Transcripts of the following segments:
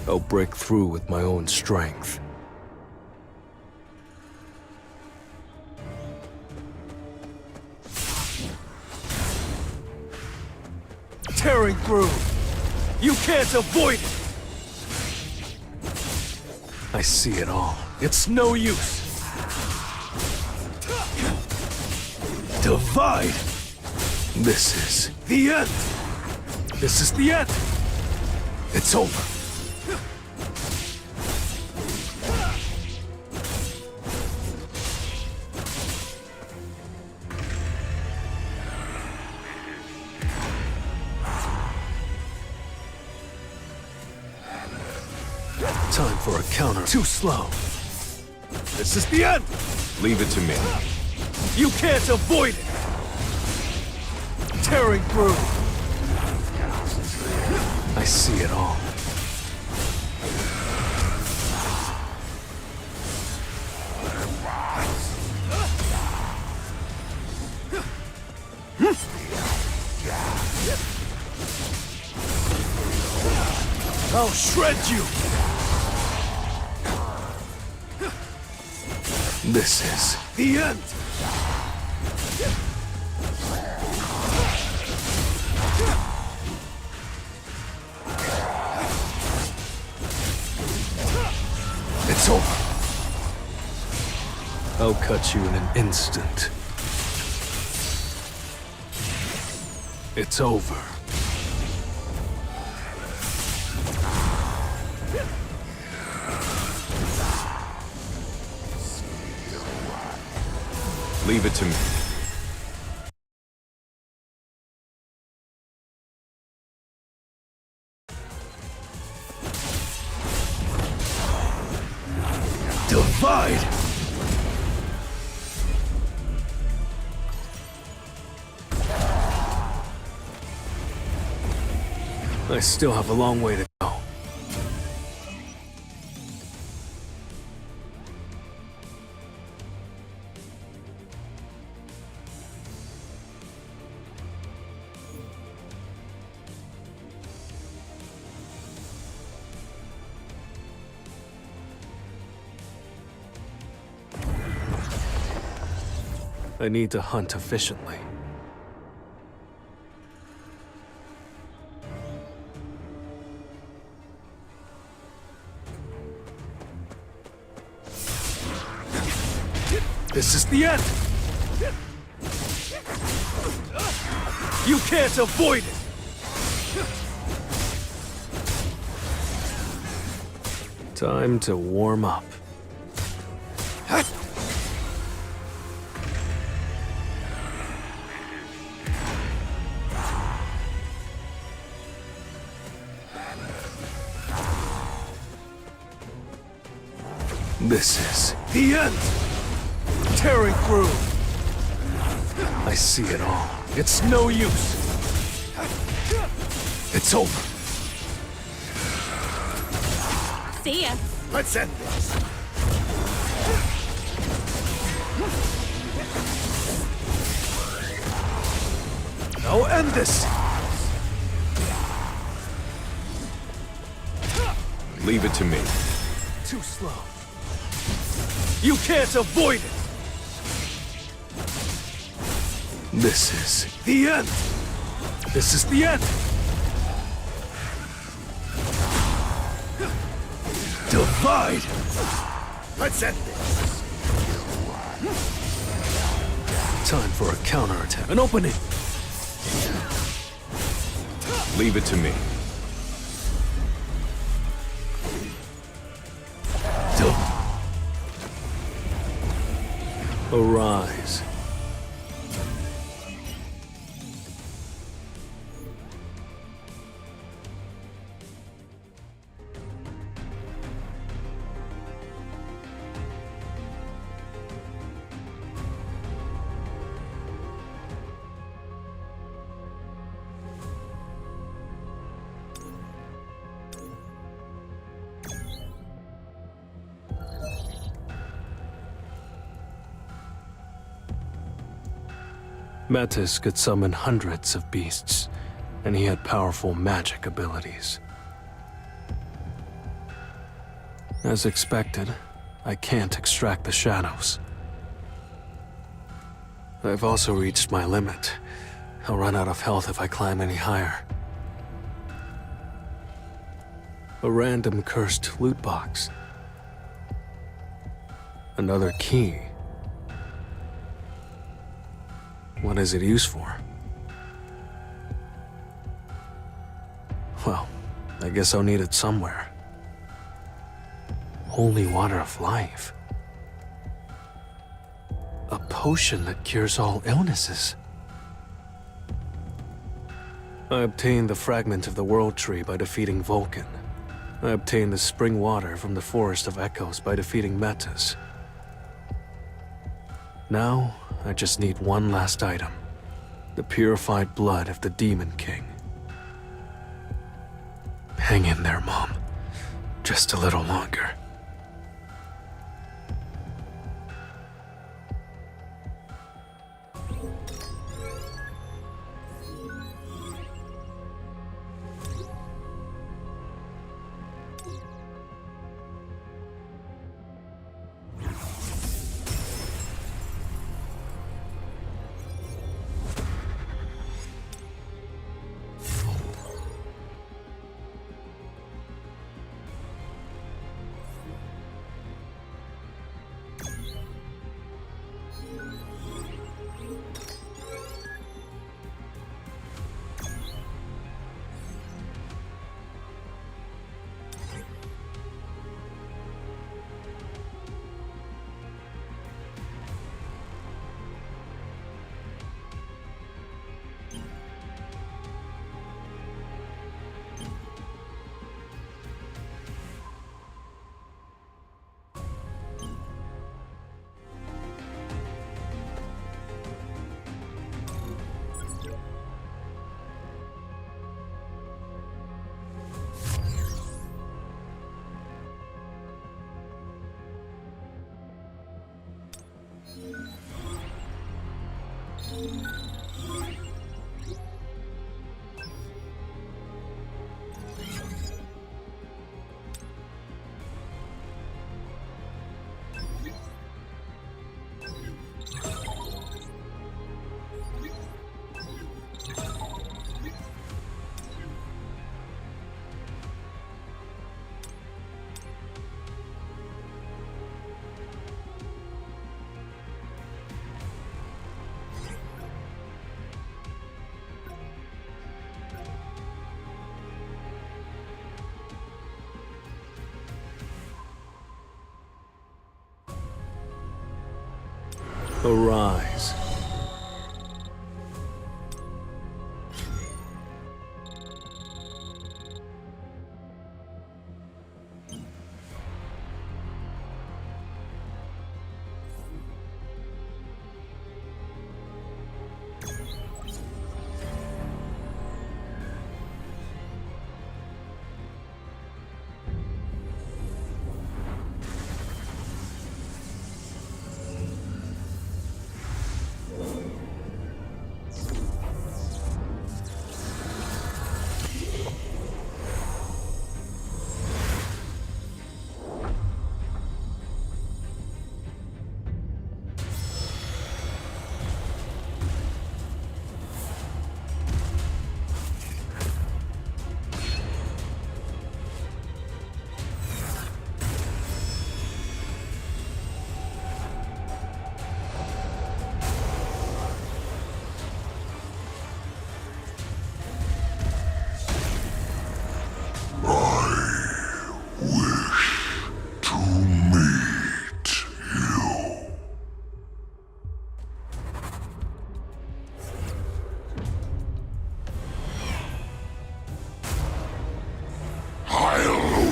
I'll break through with my own strength. Tearing through! You can't avoid it! I see it all. It's no use! Divide! This is the end! This is the end! It's over! Time for a counter. Too slow. This is the end! Leave it to me. You can't avoid it! Tearing through! I see it all. I'll shred you! This is the end! It's over. I'll cut you in an instant. It's over. Leave it to me. Divide! I still have a long way to go. I need to hunt efficiently. This is the end! You can't avoid it! Time to warm up. This is the end! Tearing through! I see it all. It's no use! It's over! See ya! Let's end this! I'll end this! Leave it to me. Too slow. You can't avoid it! This is the end! This is the end! Divide! Let's end this! Time for a counterattack. An opening! Leave it to me. Arise. Metis could summon hundreds of beasts, and he had powerful magic abilities. As expected, I can't extract the shadows. I've also reached my limit. I'll run out of health if I climb any higher. A random cursed loot box. Another key. What is it used for? Well, I guess I'll need it somewhere. Holy water of life. A potion that cures all illnesses. I obtained the fragment of the World Tree by defeating Vulcan. I obtained the spring water from the Forest of Echoes by defeating Metas. Now, I just need one last item. The purified blood of the Demon King. Hang in there, Mom. Just a little longer. Arise.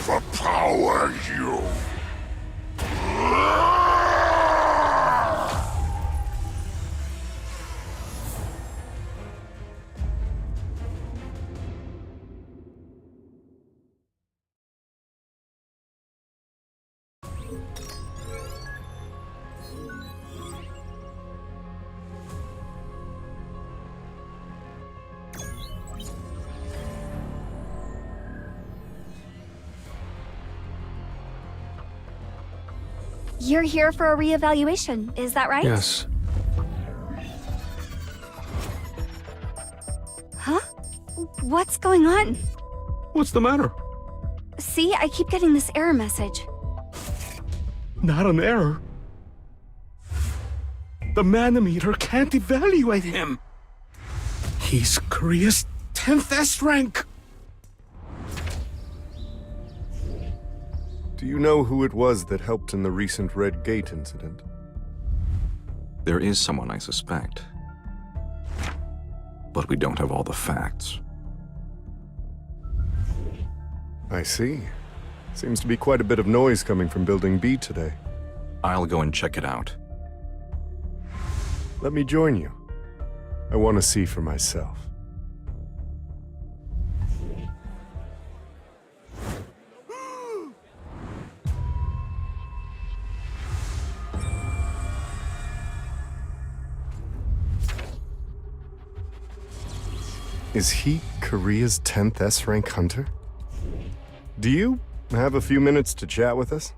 Overpower you! You're here for a reevaluation, is that right? Yes. Huh? What's going on? What's the matter? See, I keep getting this error message. Not an error. The Manometer can't evaluate him. He's Korea's 10th S rank. Do you know who it was that helped in the recent Red Gate incident? There is someone I suspect. But we don't have all the facts. I see. Seems to be quite a bit of noise coming from Building B today. I'll go and check it out. Let me join you. I want to see for myself. Is he Korea's 10th S rank hunter? Do you have a few minutes to chat with us?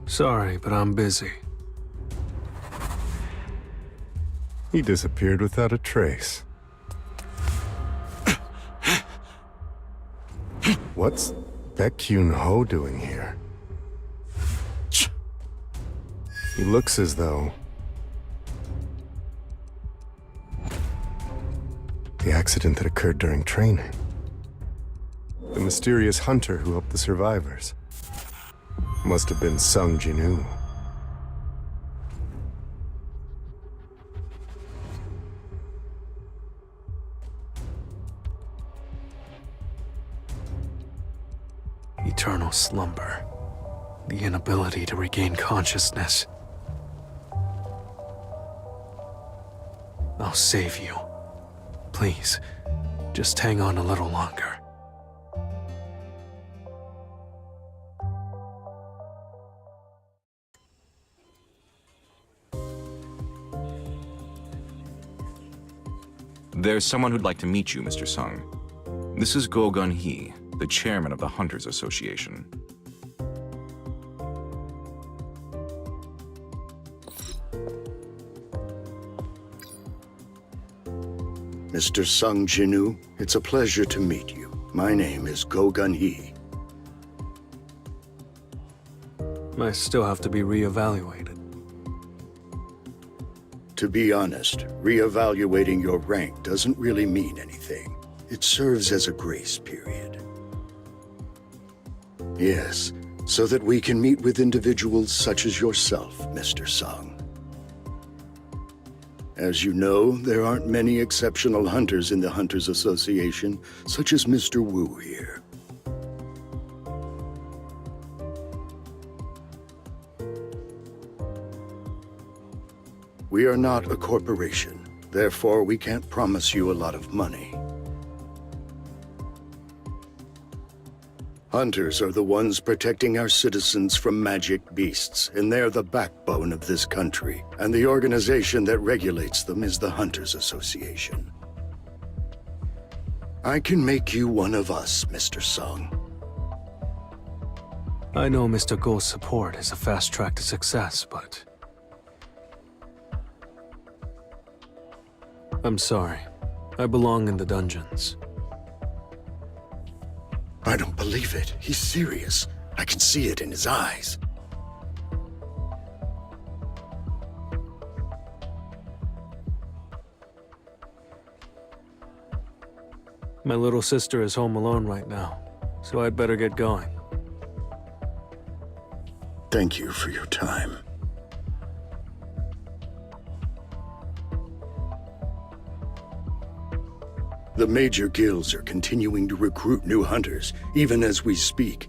Sorry, but I'm busy. He disappeared without a trace. What's Baek-Kyun-ho doing here? He looks as though the accident that occurred during training. The mysterious hunter who helped the survivors. Must have been Sung Jin-woo. Eternal slumber. The inability to regain consciousness. I'll save you. Please, just hang on a little longer. There's someone who'd like to meet you, Mr. Sung. This is Go Gun-hee, the chairman of the Hunters Association. Mr. Sung Jin-woo, it's a pleasure to meet you. My name is Go Gun-hee. I still have to be reevaluated. To be honest, reevaluating your rank doesn't really mean anything. It serves as a grace period. Yes, so that we can meet with individuals such as yourself, Mr. Sung. As you know, there aren't many exceptional hunters in the Hunters Association, such as Mr. Wu here. We are not a corporation, therefore we can't promise you a lot of money. Hunters are the ones protecting our citizens from magic beasts, and they're the backbone of this country. And the organization that regulates them is the Hunters Association. I can make you one of us, Mr. Sung. I know Mr. Go's support is a fast track to success, but I'm sorry. I belong in the dungeons. I don't believe it. He's serious. I can see it in his eyes. My little sister is home alone right now, so I'd better get going. Thank you for your time. The major guilds are continuing to recruit new hunters, even as we speak.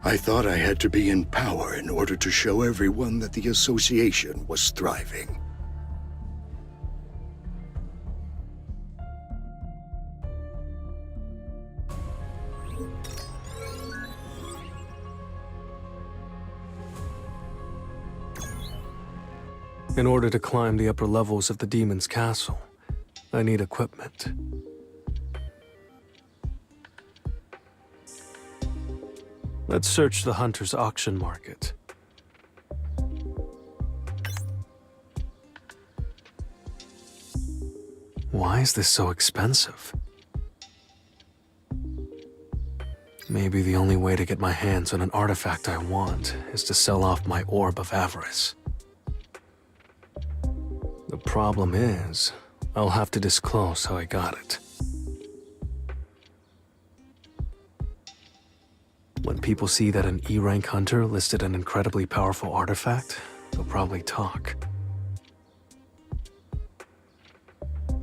I thought I had to be in power in order to show everyone that the association was thriving. In order to climb the upper levels of the demon's castle, I need equipment. Let's search the hunter's auction market. Why is this so expensive? Maybe the only way to get my hands on an artifact I want is to sell off my Orb of Avarice. The problem is, I'll have to disclose how I got it. When people see that an E-rank hunter listed an incredibly powerful artifact, they'll probably talk.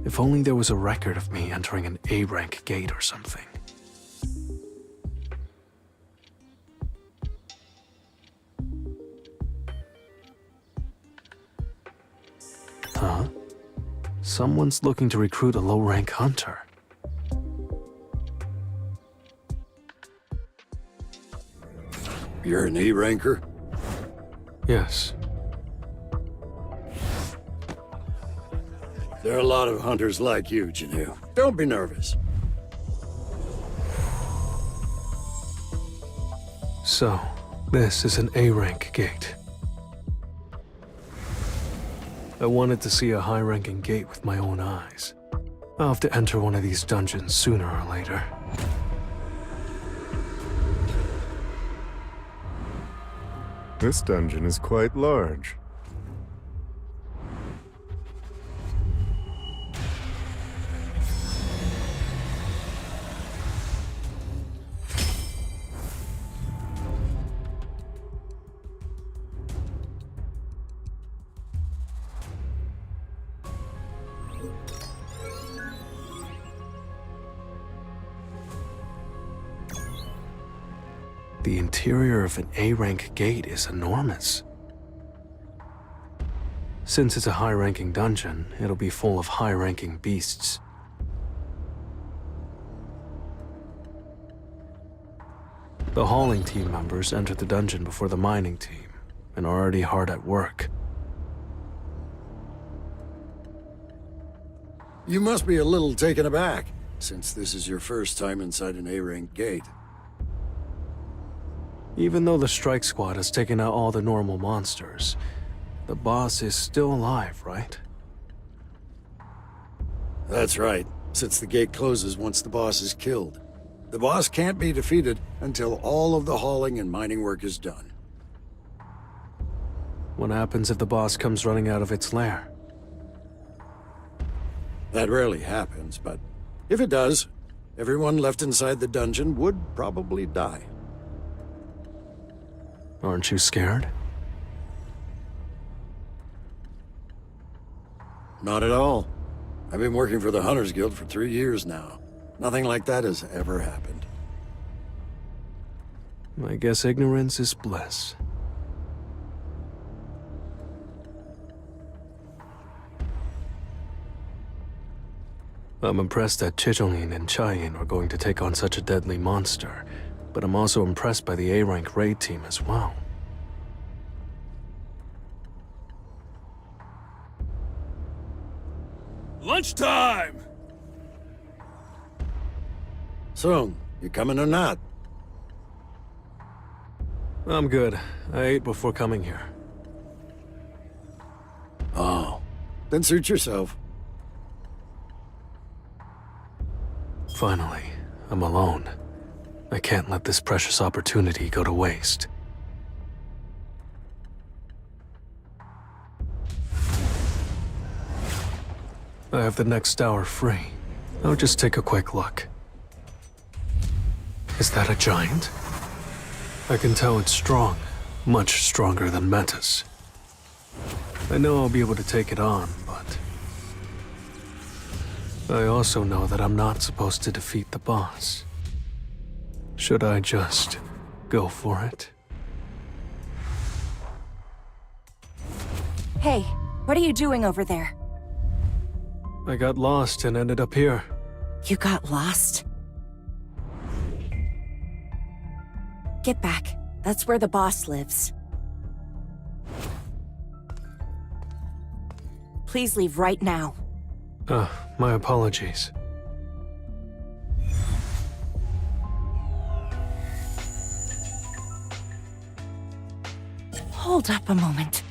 If only there was a record of me entering an A-rank gate or something. Huh? Someone's looking to recruit a low-rank hunter. You're an E-ranker? Yes. There are a lot of hunters like you, Janu. Don't be nervous. So, this is an A-rank gate. I wanted to see a high-ranking gate with my own eyes. I'll have to enter one of these dungeons sooner or later. This dungeon is quite large. The interior of an A-rank gate is enormous. Since it's a high-ranking dungeon, it'll be full of high-ranking beasts. The hauling team members entered the dungeon before the mining team, and are already hard at work. You must be a little taken aback, since this is your first time inside an A-rank gate. Even though the strike squad has taken out all the normal monsters, the boss is still alive, right? That's right, since the gate closes once the boss is killed. The boss can't be defeated until all of the hauling and mining work is done. What happens if the boss comes running out of its lair? That rarely happens, but if it does, everyone left inside the dungeon would probably die. Aren't you scared? Not at all. I've been working for the Hunters Guild for 3 years now. Nothing like that has ever happened. I guess ignorance is bliss. I'm impressed that Chicholin and Chayin are going to take on such a deadly monster, but I'm also impressed by the A-rank raid team as well. Lunchtime! Sung, you coming or not? I'm good. I ate before coming here. Oh, then suit yourself. Finally, I'm alone. I can't let this precious opportunity go to waste. I have the next hour free. I'll just take a quick look. Is that a giant? I can tell it's strong, much stronger than Metis. I know I'll be able to take it on, but I also know that I'm not supposed to defeat the boss. Should I just go for it? Hey, what are you doing over there? I got lost and ended up here. You got lost? Get back. That's where the boss lives. Please leave right now. My apologies. Hold up a moment.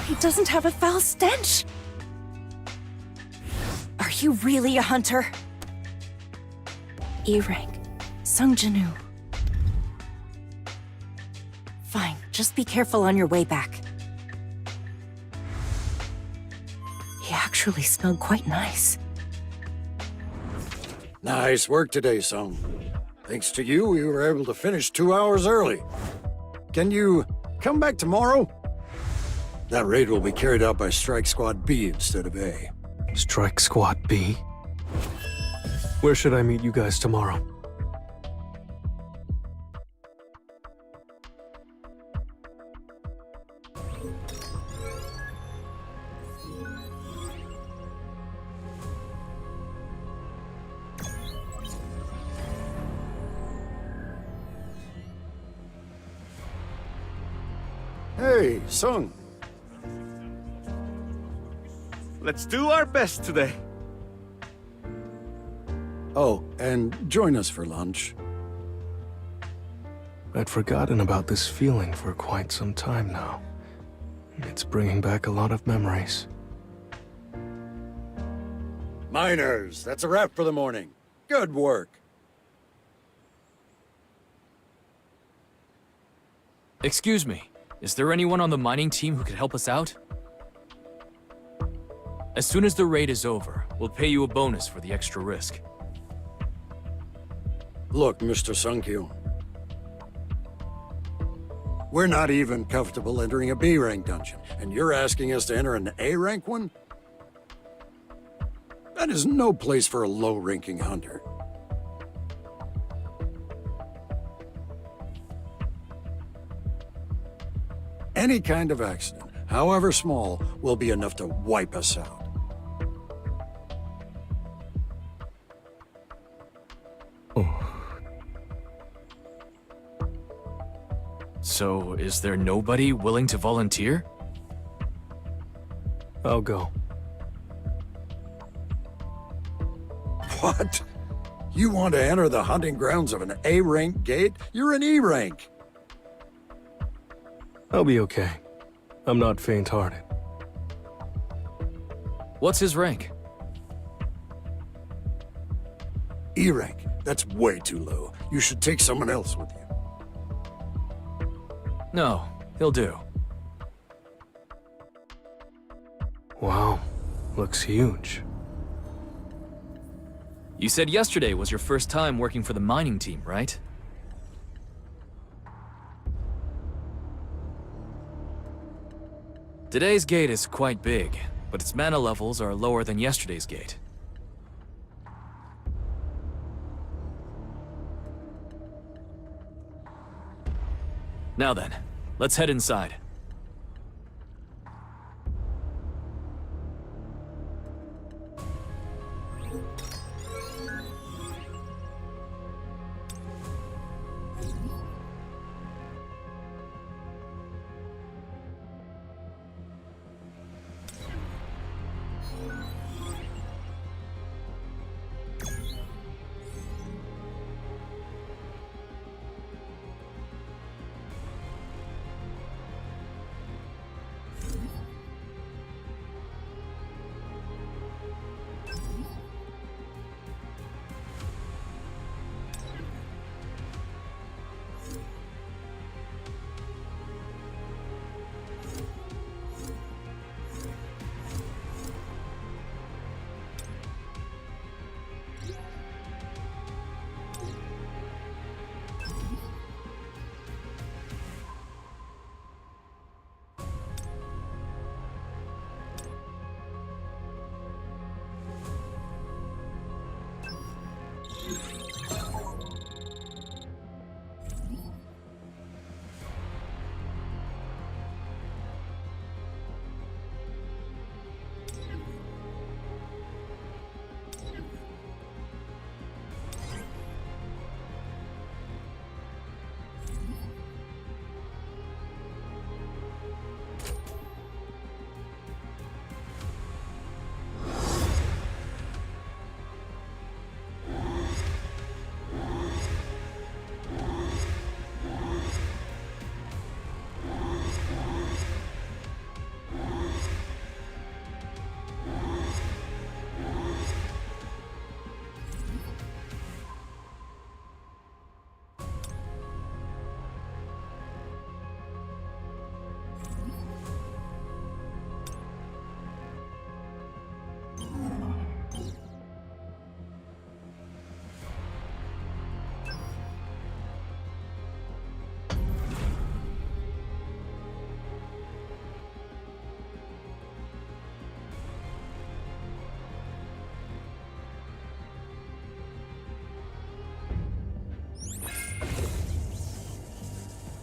He doesn't have a foul stench. Are you really a hunter? E-rank, Sung Jinu. Fine, just be careful on your way back. He actually smelled quite nice. Nice work today, Sung. Thanks to you, we were able to finish 2 hours early. Can you come back tomorrow? That raid will be carried out by Strike Squad B instead of A. Strike Squad B? Where should I meet you guys tomorrow? Hey, Sung. Let's do our best today. Oh, and join us for lunch. I'd forgotten about this feeling for quite some time now. It's bringing back a lot of memories. Miners, that's a wrap for the morning. Good work. Excuse me, is there anyone on the mining team who could help us out? As soon as the raid is over, we'll pay you a bonus for the extra risk. Look, Mr. Sung-kyu. We're not even comfortable entering a B-rank dungeon, and you're asking us to enter an A-rank one? That is no place for a low-ranking hunter. Any kind of accident, however small, will be enough to wipe us out. So, is there nobody willing to volunteer? I'll go. What? You want to enter the hunting grounds of an A-rank gate? You're an E-rank. I'll be okay. I'm not faint-hearted. What's his rank? E-rank. That's way too low. You should take someone else with you. No, he'll do. Wow, looks huge. You said yesterday was your first time working for the mining team, right? Today's gate is quite big, but its mana levels are lower than yesterday's gate. Now then, let's head inside.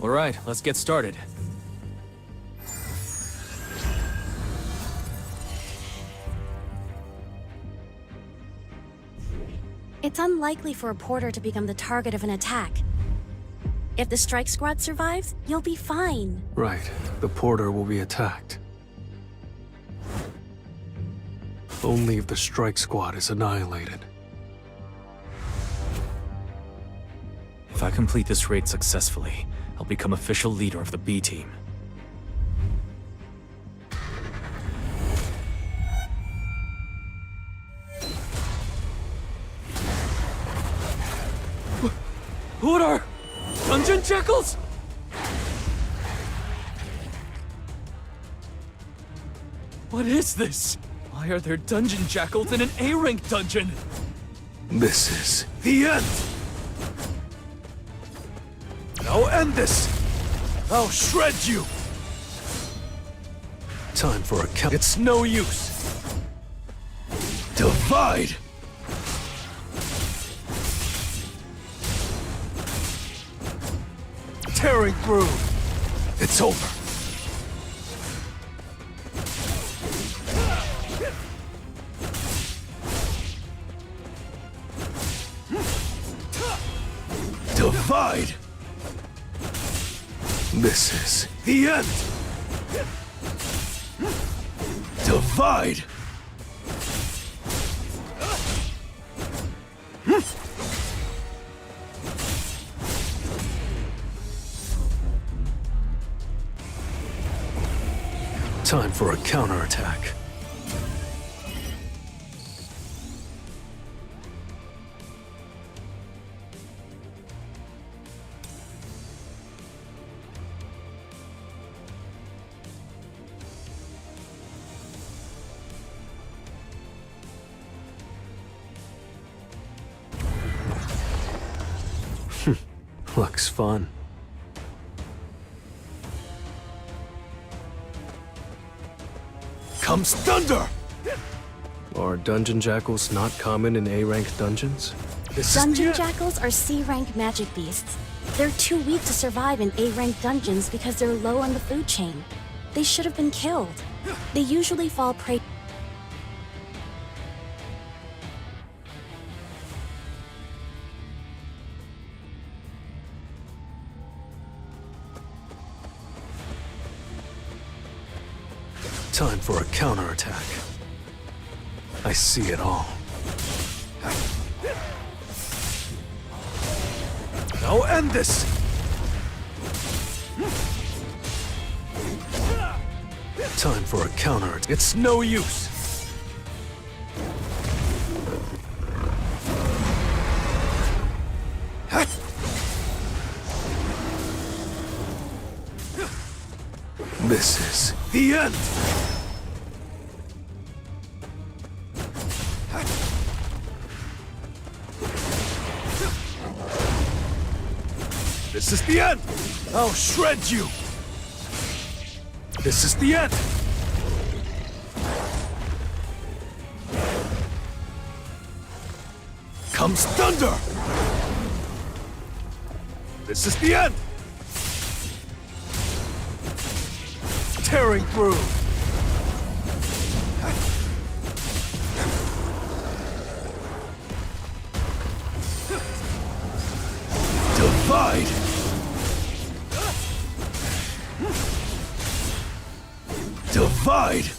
Alright, let's get started. It's unlikely for a porter to become the target of an attack. If the strike squad survives, you'll be fine. Right. The porter will be attacked. Only if the strike squad is annihilated. If I complete this raid successfully, I'll become official leader of the B team. What are dungeon jackals? What is this? Why are there dungeon jackals in an A-rank dungeon? This is the end! Now end this! I'll shred you! Time for a count. It's no use! Divide! Tearing through! It's over! Divide! This is the end! Divide! Time for a counterattack. Looks fun. Comes thunder! Are dungeon jackals not common in A-rank dungeons? Dungeon jackals are C-rank magic beasts. They're too weak to survive in A-rank dungeons because they're low on the food chain. They should have been killed. They usually fall prey. Time for a counterattack. I see it all. Now end this! Time for a counter. It's no use! This is the end! This is the end! I'll shred you! This is the end! Comes thunder! This is the end! Tearing through! Divide! Divide!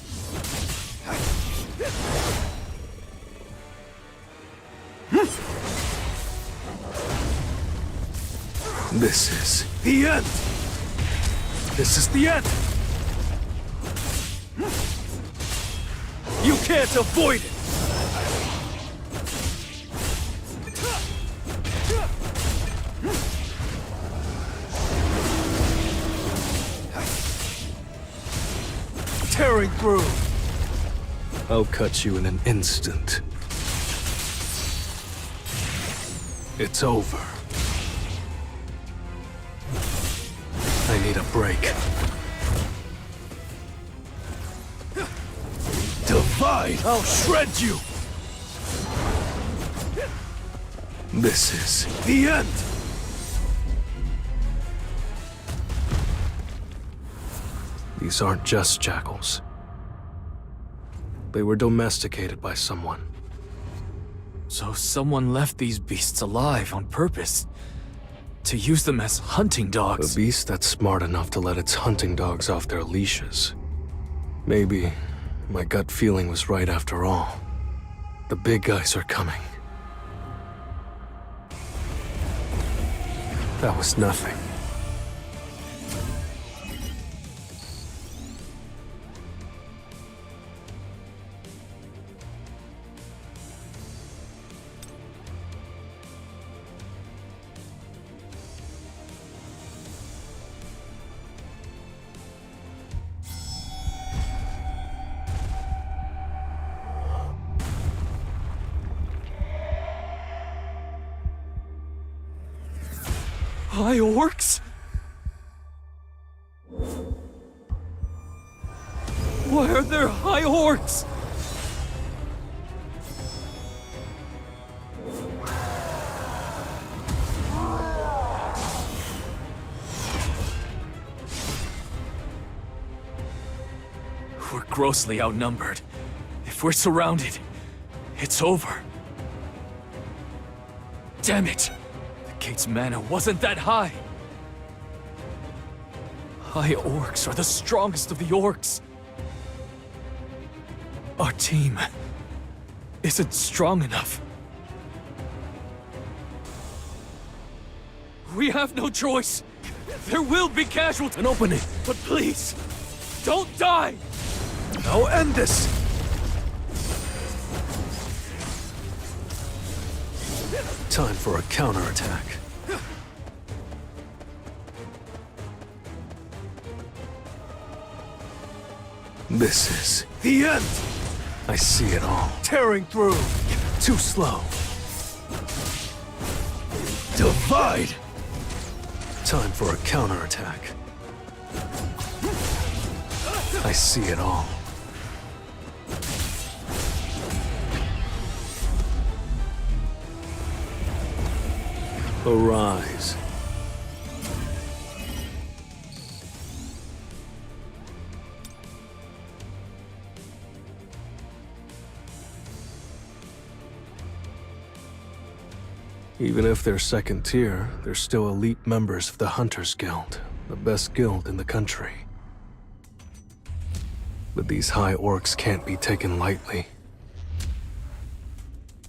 This is the end! This is the end! You can't avoid it! Tearing through! I'll cut you in an instant. It's over. I need a break. Divide! I'll shred you! This is the end! These aren't just jackals. They were domesticated by someone. So someone left these beasts alive on purpose, to use them as hunting A dogs. beast that's smart enough to let its hunting dogs off their leashes. Maybe my gut feeling was right after all. The big guys are coming. That was nothing. High orcs? Why are there high orcs? We're grossly outnumbered. If we're surrounded, it's over. Damn it! The gate's mana wasn't that high. High orcs are the strongest of the orcs. Our team isn't strong enough. We have no choice. There will be casualties. An opening. But please, don't die! I'll end this! Time for a counterattack. This is the end! I see it all. Tearing through! Too slow. Divide! Time for a counterattack. I see it all. Arise. Even if they're second tier, they're still elite members of the Hunters Guild, the best guild in the country. But these high orcs can't be taken lightly.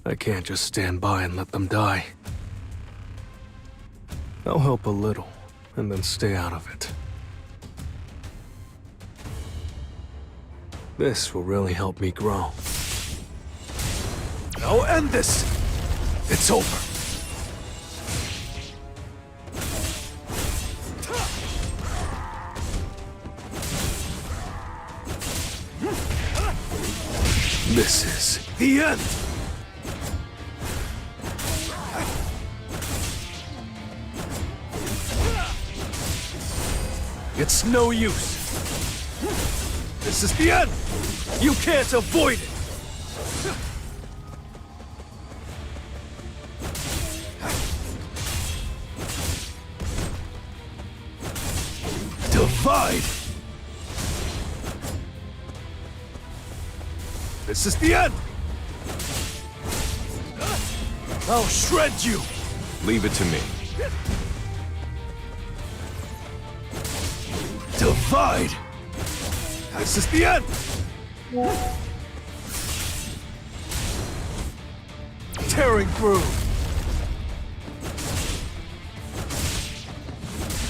I can't just stand by and let them die. I'll help a little, and then stay out of it. This will really help me grow. I'll end this! It's over! This is the end! It's no use! This is the end! You can't avoid it! Divide! This is the end! I'll shred you! Leave it to me. Divide! This is the end! Tearing through!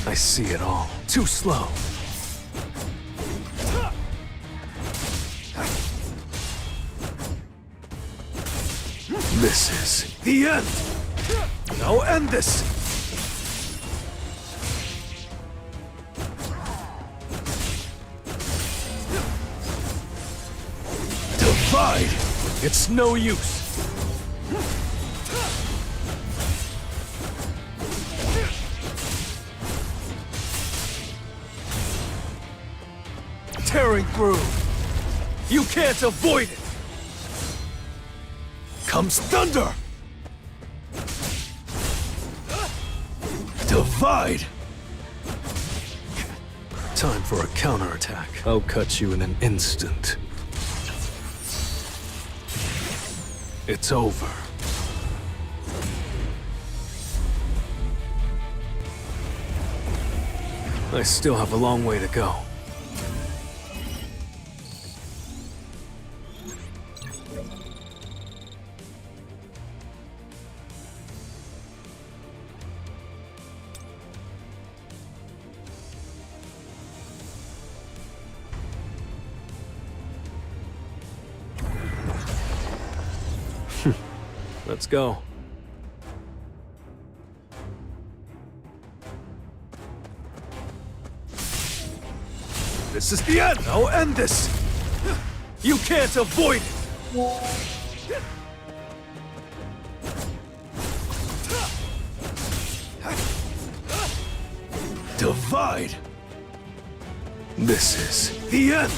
I see it all. Too slow. This is the end! I'll end this! Divide! It's no use! Tearing through! You can't avoid it! Comes thunder! Divide! Time for a counterattack. I'll cut you in an instant. It's over. I still have a long way to go. Let's go. This is the end! I'll end this! You can't avoid it! Divide! This is The end!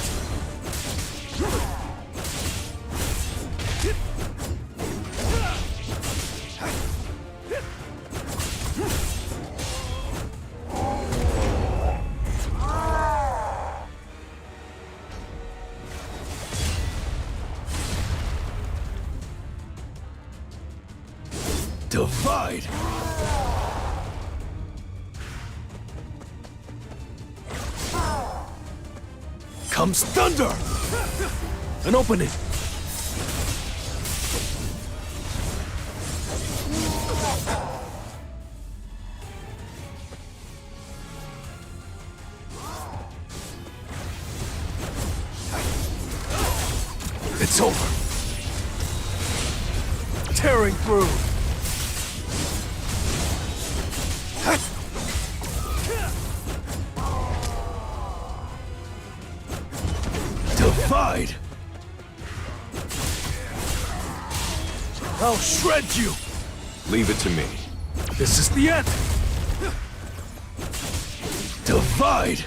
Divide! Comes thunder! an opening. It's over. Tearing through. Divide. I'll shred you. Leave it to me. This is the end. Divide.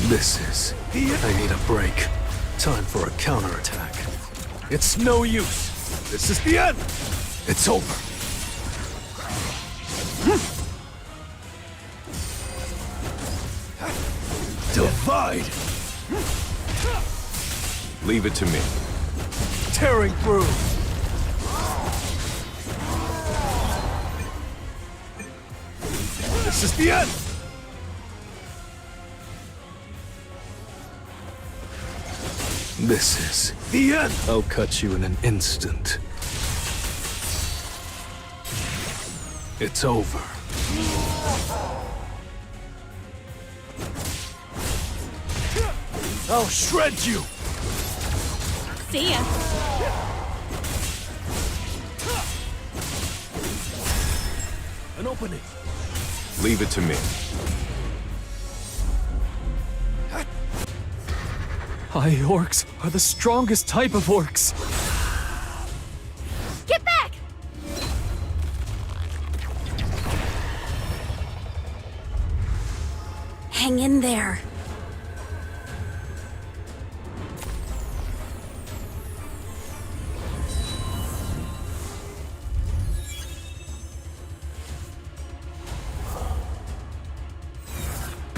This is... I need a break. Time for a counterattack. It's no use. This is the end. It's over. Divide. Leave it to me. Tearing through. This is the end. This is... The end. I'll cut you in an instant. It's over. I'll shred you. See ya. An opening. Leave it to me. High orcs are the strongest type of orcs. Get back! Hang in there.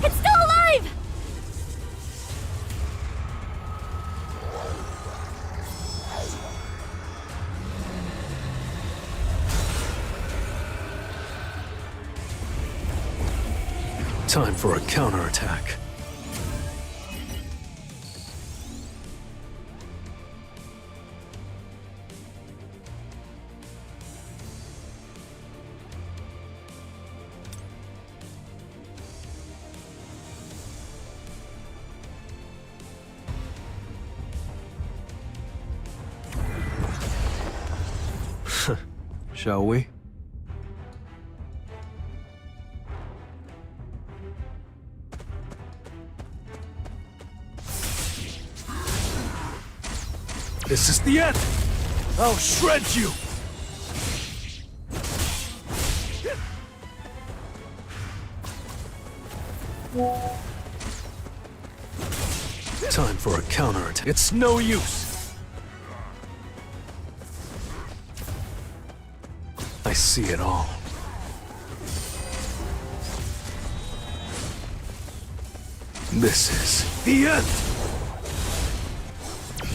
It's still alive! Time for a counterattack. Shall we? This is the end. I'll shred you. Time for a counterattack. It's no use. I see it all. This is The end!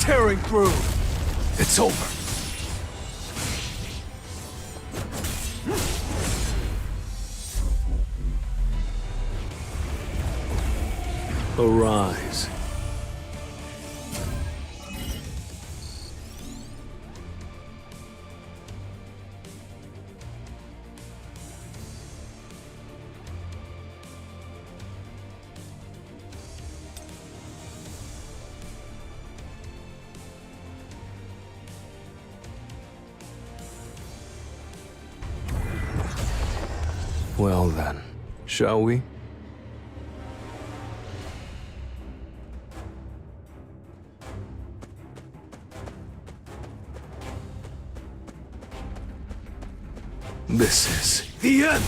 Tearing through! it's over. Arise. Well then, shall we? This is The end!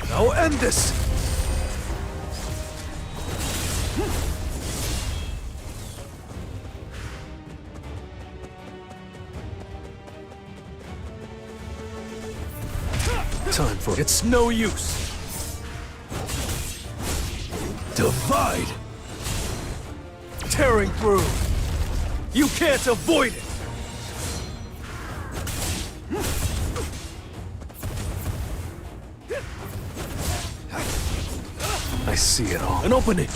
Now end this! time for It's no use! Divide! Tearing through! You can't avoid it! I see it all. An opening!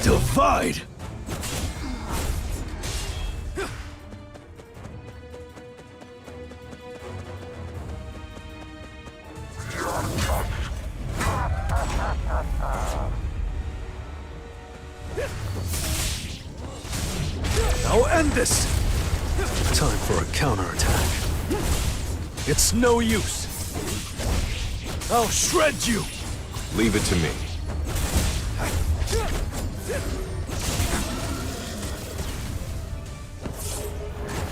Divide! Now end this! Time for a counterattack. It's no use! I'll shred you! Leave it to me.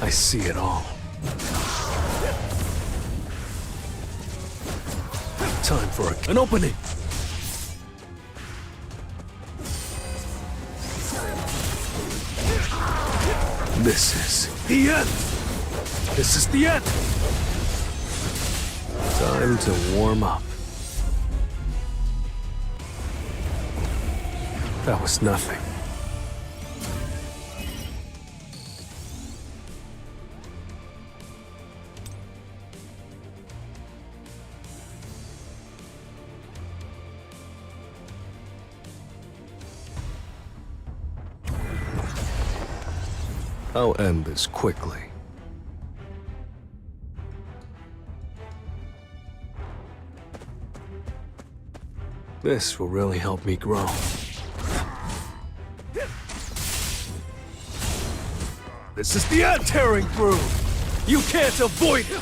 I see it all. Time for An opening! this is The end! This is the end! time to warm up. That was nothing. I'll end this quickly. This will really help me grow. This is the end! Tearing through! You can't avoid it!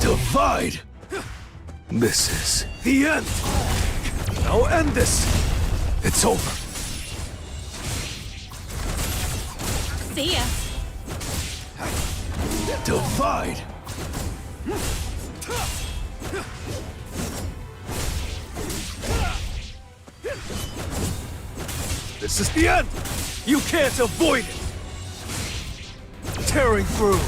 Divide! This is The end! Now end this! it's over. See ya. Divide! This is the end! You can't avoid it! Tearing through!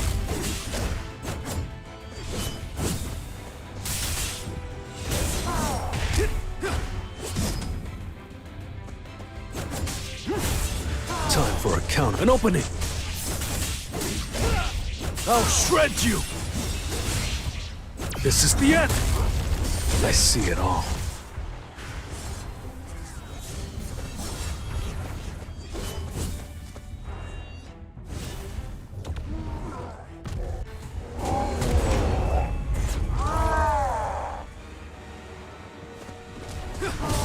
Time for a counter. An opening! I'll shred you! This is the end! I see it all.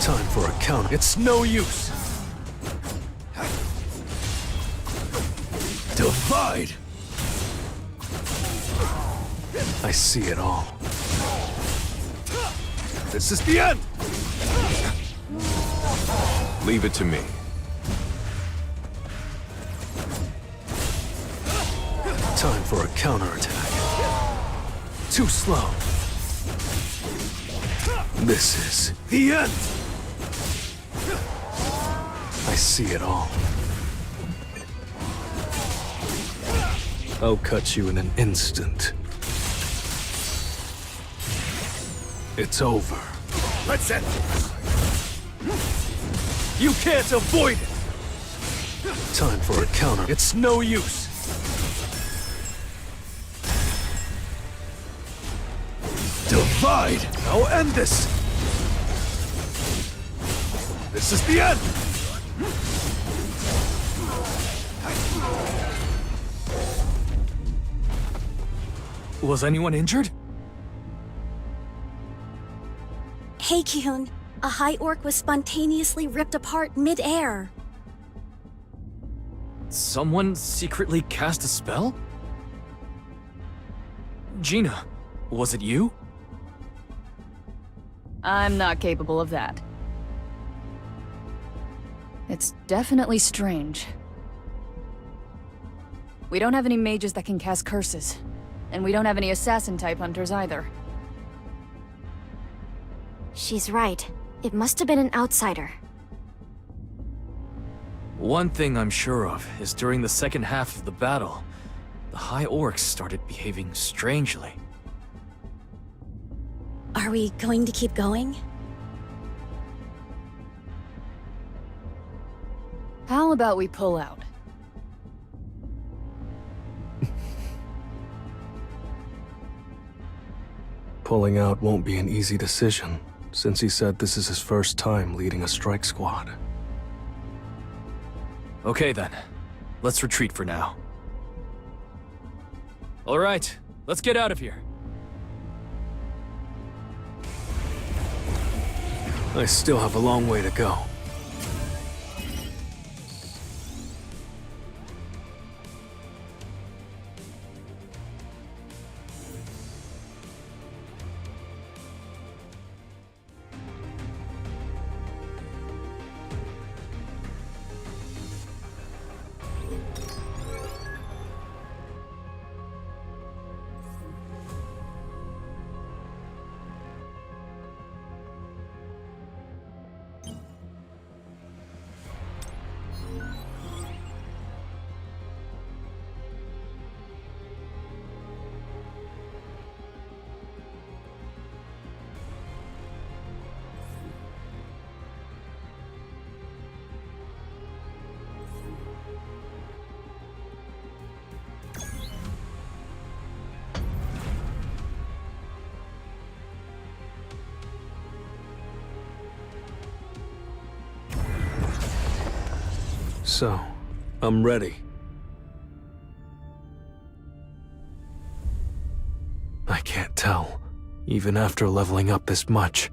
Time for a counter. It's no use! Divide! I see it all. This is the end! Leave it to me. Time for a counterattack. Too slow. This is... The end! I see it all. I'll cut you in an instant. It's over. Let's end this! You can't avoid it! Time for a counter. It's no use! Divide! I'll end this! This is the end! Was anyone injured? Hey, Kyun. A high orc was spontaneously ripped apart mid-air. Someone secretly cast a spell? Gina, was it you? I'm not capable of that. It's definitely strange. We don't have any mages that can cast curses, and we don't have any assassin-type hunters either. She's right. It must have been an outsider. One thing I'm sure of is during the second half of the battle, the High Orcs started behaving strangely. Are we going to keep going? How about we pull out? Pulling out won't be an easy decision, since he said this is his first time leading a strike squad. Okay then, let's retreat for now. All right, let's get out of here. I still have a long way to go. So, I'm ready. I can't tell, even after leveling up this much.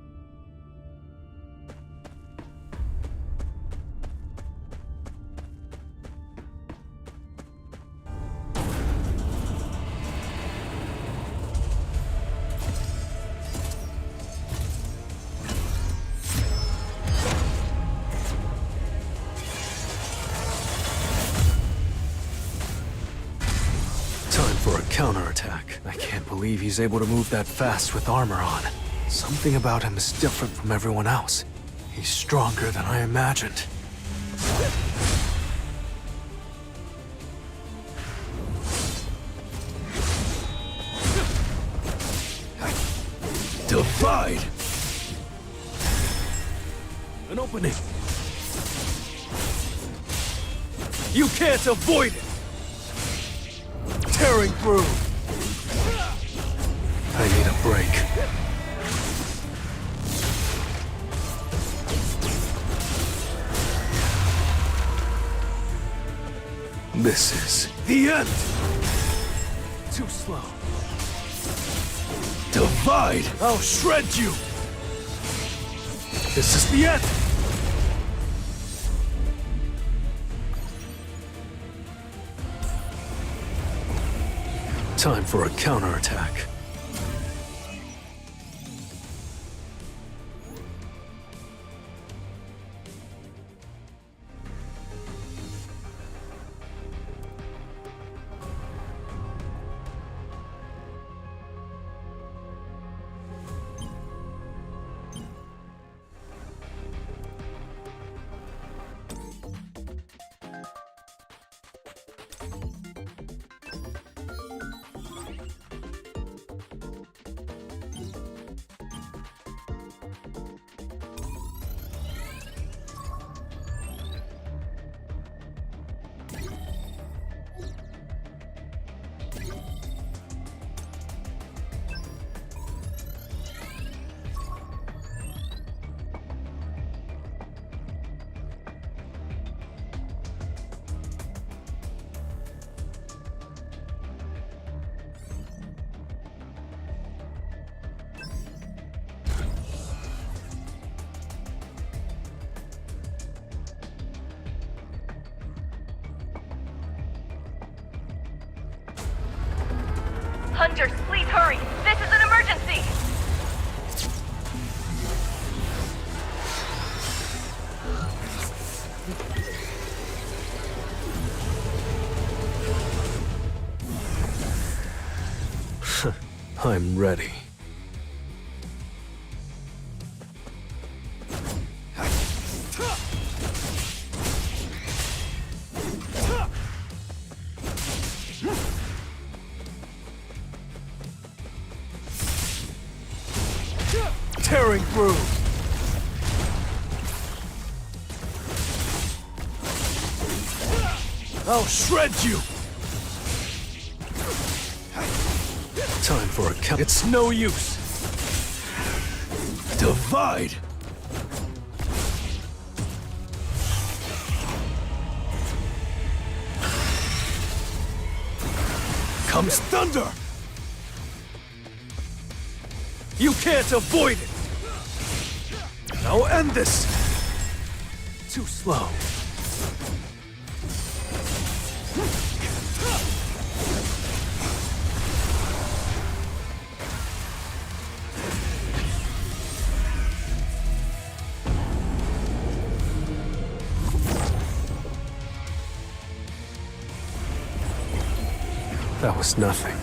For a counterattack. I can't believe he's able to move that fast with armor on. Something about him is different from everyone else. He's stronger than I imagined. Divide! An opening! You can't avoid it! Tearing through! I need a break. This is... The end! Too slow. Divide! I'll shred you! This is the end! Time for a counterattack. hunters, please hurry! This is an emergency! I'm ready. Tearing through! I'll shred you! Time for a count. It's no use! Divide! Comes thunder! You can't avoid it! Now end this! Too slow. That was nothing.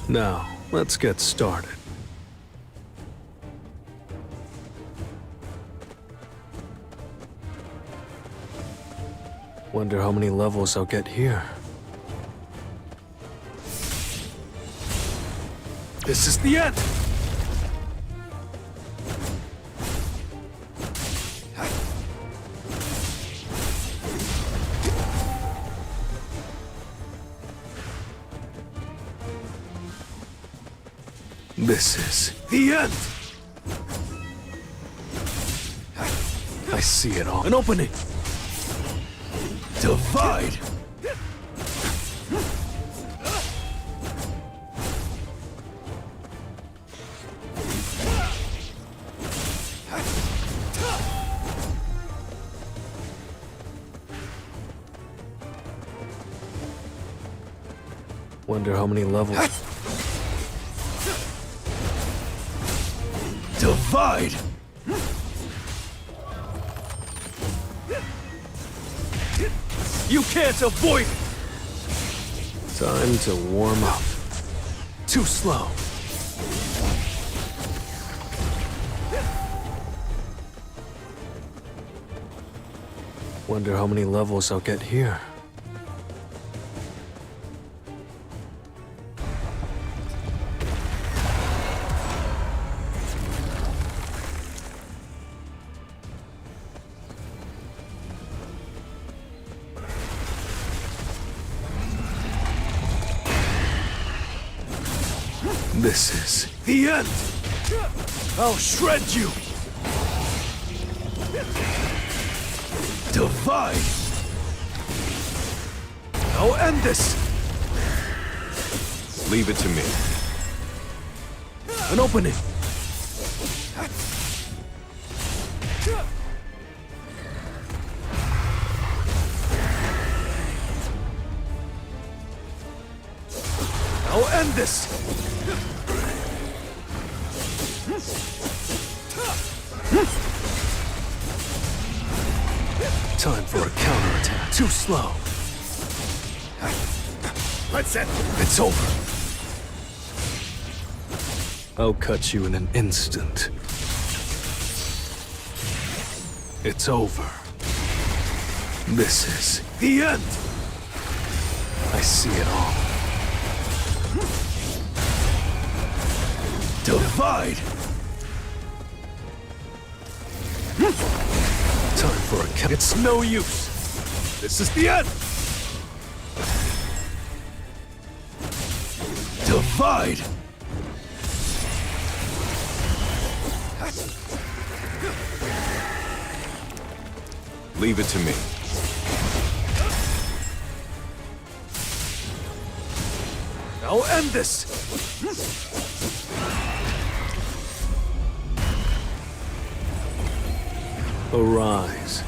Now, let's get started. Wonder how many levels I'll get here. This is the end! This is... The end! I see it all. An opening! Divide! Wonder how many levels... Divide! You can't avoid it! Time to warm up. Too slow. Wonder how many levels I'll get here. This is... The end! I'll shred you! Divide! I'll end this! Leave it to me. An opening! I'll end this! Time for a counterattack. Too slow. Let's end it. It's over. I'll cut you in an instant. It's over. This is... The end! I see it all. Divide! Time for a It's no use! This is the end! Divide! Leave it to me. Now end this! Arise.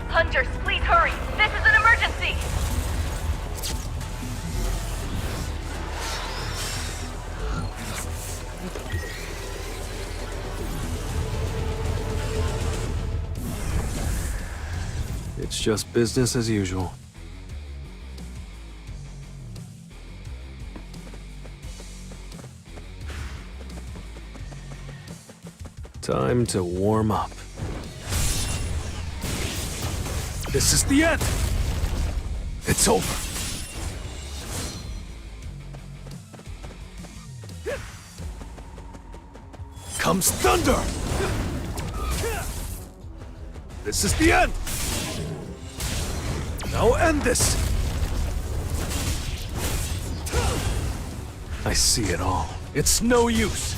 Hunters, please hurry! This is an emergency! It's just business as usual. Time to warm up. This is the end! It's over! Comes thunder! This is the end! Now end this! I see it all. It's no use!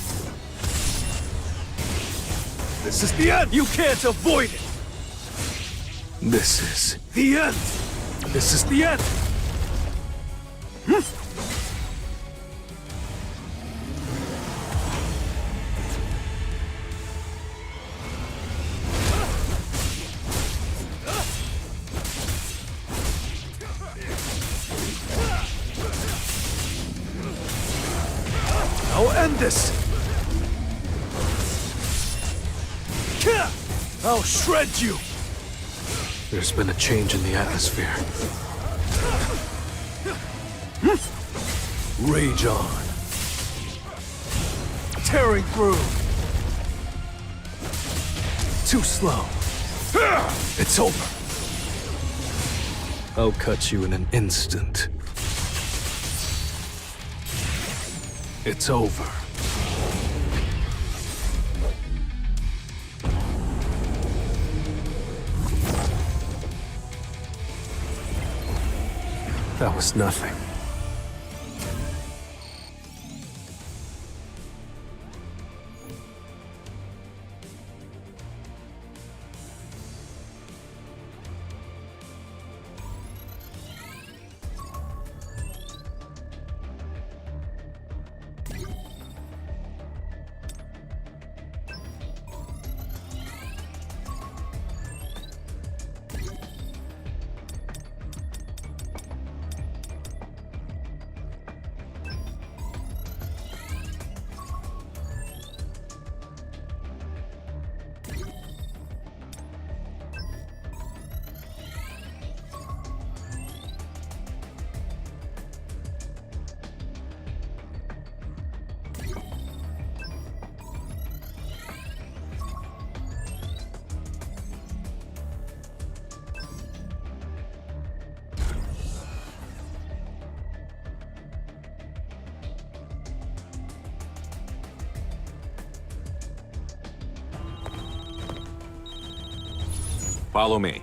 This is the end! You can't avoid it! This is... The end! This is the end! Now end this! I'll shred you! There's been a change in the atmosphere. Rage on. Tearing through. Too slow. It's over. I'll cut you in an instant. It's over. That was nothing. Follow me.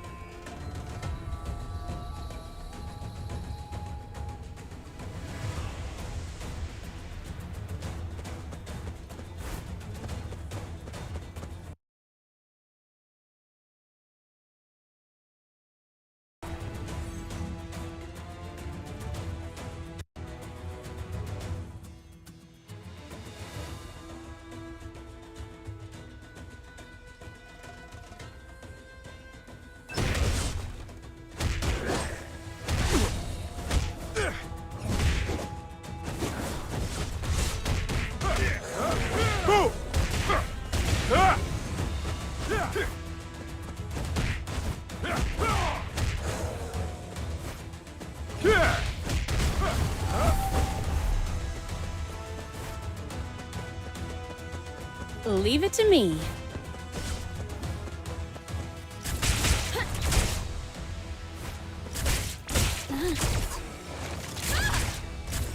Leave it to me.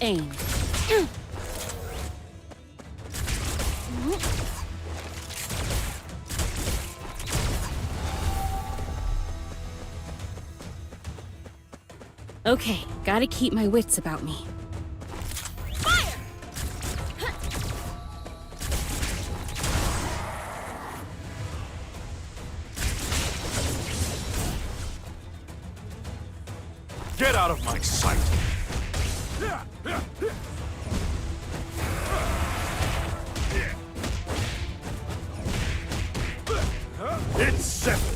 Aim. Okay, gotta keep my wits about me. Get out of my sight! It's settled!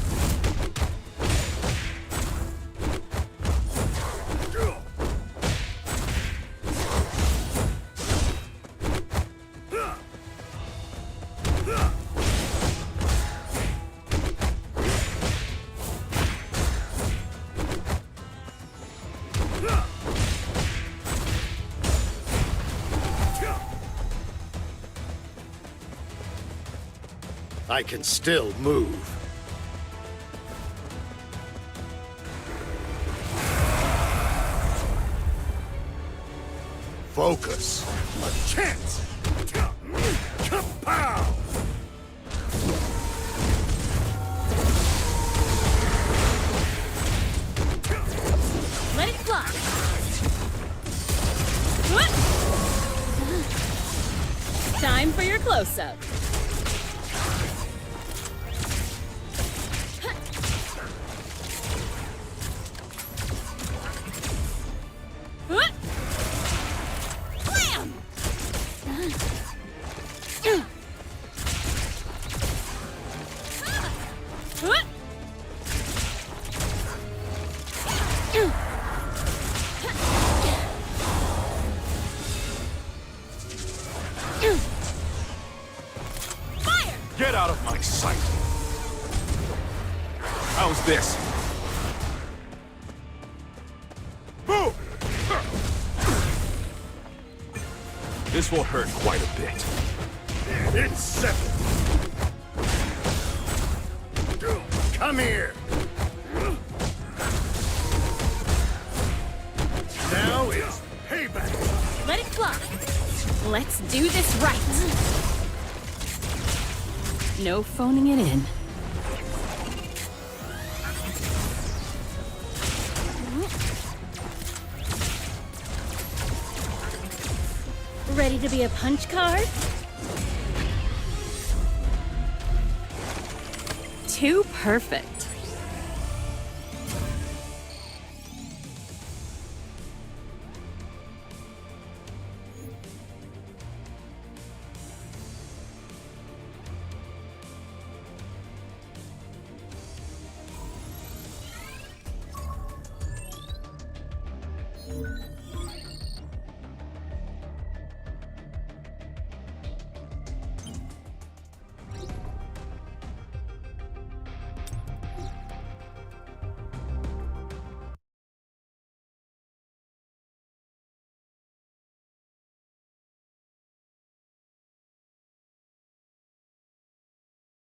I can still move. Focus. A chance. Kapow! Let it fly. Time for your close-up. Get out of my sight! How's this? Boom! This will hurt quite a bit. It's settled! Come here! Now it's payback! Let it fly. Let's do this right. No phoning it in. Ready to be a punch card? Too perfect.